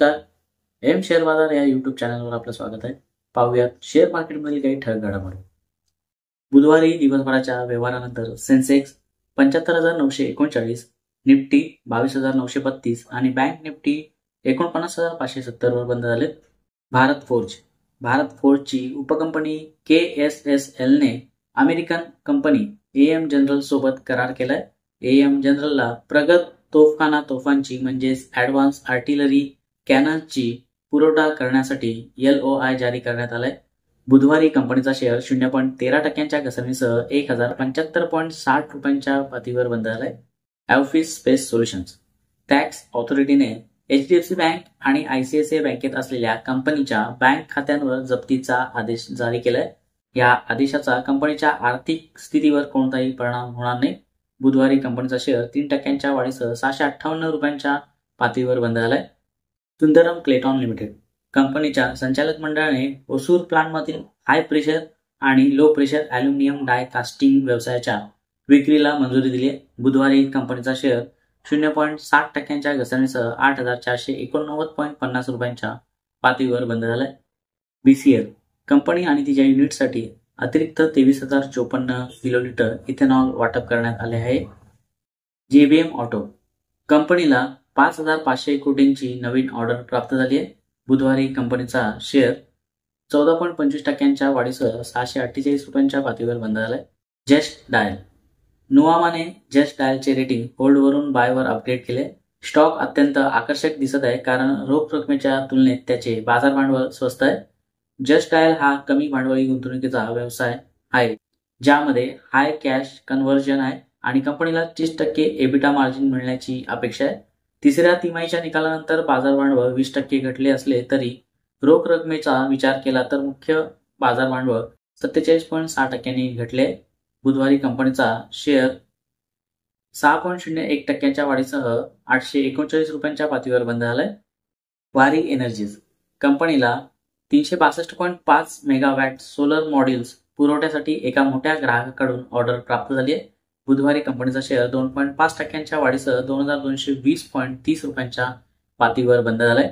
नमस्कार. M share बाजार या यूट्यूब चॅनलवर आपलं स्वागत आहे. पाहूयात शेअर मार्केटमधील काही ठळक घडामोडी. बुधवारी दिवसभराच्या व्यवहारानंतर सेन्सेक्स 75,939, निफ्टी 22,932 आणि बँक निफ्टी 49,570 वर बंद झालेत. भारत फोर्जची उपकंपनी KSSL ने अमेरिकन कंपनी AM जनरल सोबत करार केलाय. AM जनरलला प्रगत तोफखाना तोफांची म्हणजेच ॲडव्हान्स आर्टिलरी कॅनन्सची पुरवठा करण्यासाठी LOI जारी करण्यात आलाय. बुधवारी कंपनीचा शेअर 0.13% घसरणीसह 1075.60 रुपयांच्या पातळीवर बंद झालाय. ऑफिस स्पेस सोल्युशन्स टॅक्स ऑथॉरिटीने HDFC बँक आणि ICICI बँकेत असलेल्या कंपनीच्या बँक खात्यांवर जप्तीचा आदेश जारी केलाय. या आदेशाचा कंपनीच्या आर्थिक स्थितीवर कोणताही परिणाम होणार नाही. बुधवारी कंपनीचा शेअर 3% वाढीसह 658 रुपयांच्या पातळीवर बंद झालाय. सुंदरम क्लेटॉन लिमिटेड कंपनीच्या संचालक मंडळाने ओसूर प्लांटमधील हाय प्रेशर आणि लो प्रेशर ॲल्युमिनियम डाय कास्टिंग व्यवसायाच्या विक्रीला मंजुरी दिली. बुधवारी कंपनीचा शेअर 0.60% घसरणीसह 8,489.50 रुपयांच्या पातळीवर बंद झालाय. BCL कंपनी आणि तिच्या युनिटसाठी अतिरिक्त 23,054 किलोलिटर इथेनॉल वाटप करण्यात आले आहे. JBM ऑटो कंपनीला 5,500 कोटींची नवीन ऑर्डर प्राप्त झाली आहे. बुधवारी कंपनीचा शेअर 14.25% वाढीसह 648 रुपयांच्या पातळीवर बंद झालाय. जस्ट डायल नुवामाने जस्ट डायलचे रेटिंग होल्डवरून बायवर अपग्रेड केले. स्टॉक अत्यंत आकर्षक दिसत आहे कारण रोख रकमेच्या तुलनेत त्याचे बाजार भांडवल स्वस्त आहे. जस्ट डायल हा कमी भांडवली गुंतवणुकीचा व्यवसाय आहे ज्यामध्ये हाय कॅश कन्व्हर्जन आहे आणि कंपनीला 30% एबिटा मार्जिन मिळण्याची अपेक्षा आहे. तिसऱ्या तिमाहीच्या निकालानंतर बाजार भांडवल 20% घटले असले तरी रोख रकमेचा विचार केला तर मुख्य बाजार भांडवल 47.6% घटले. बुधवारी कंपनीचा शेअर 6.01% वाढीसह 839 रुपयांच्या पातळीवर बंद झालाय. वारी एनर्जीज कंपनीला 362.5 मेगावॅट सोलर मॉड्यूल्स पुरवठ्यासाठी एका मोठ्या ग्राहकाकडून ऑर्डर प्राप्त झाली आहे. बुधवारी कंपनीचा शेअर 2.5% वाढीसह 2,220.30 रुपयांच्या पातळीवर बंद झालाय.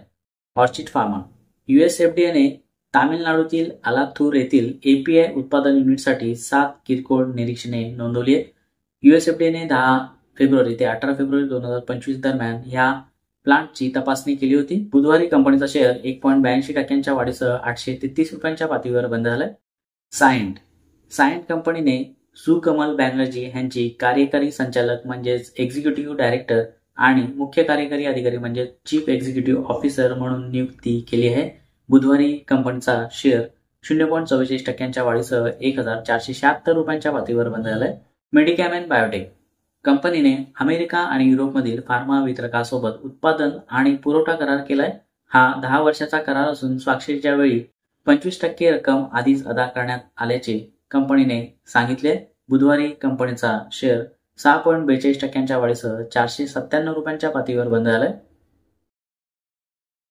ऑर्चिड फार्मा US FDA ने तामिळनाडूतील आलाथूर येथील API उत्पादन युनिटसाठी 7 किरकोळ निरीक्षणे नोंदवली आहेत. US FDA ने 10 फेब्रुवारी ते 18 फेब्रुवारी 2025 दरम्यान ह्या प्लांटची तपासणी केली होती. बुधवारी कंपनीचा शेअर 1.82% वाढीसह 833 रुपयांच्या पातळीवर बंद झालाय. सायंट कंपनीने सुकमल बॅनर्जी यांची कार्यकारी संचालक म्हणजेच एक्झिक्युटिव्ह डायरेक्टर आणि मुख्य कार्यकारी अधिकारी म्हणजे चीफ एक्झिक्युटिव्ह ऑफिसर म्हणून नियुक्ती केली आहे. बुधवारी कंपनीचा शेअर 0.44% वाढीसह 1,476 रुपयांच्या पातळीवर बंद झालाय. मेडिकॅमेन बायोटेक कंपनीने अमेरिका आणि युरोपमधील फार्मा वितरकासोबत उत्पादन आणि पुरवठा करार केलाय. हा 10 वर्षाचा करार असून स्वाक्षरीच्या वेळी 25% रक्कम आधीच अदा करण्यात आल्याचे कंपनीने सांगितले. बुधवारी कंपनीचा शेअर 6.42% वाढीसह 497 रुपयांच्या पातळीवर बंद झालाय.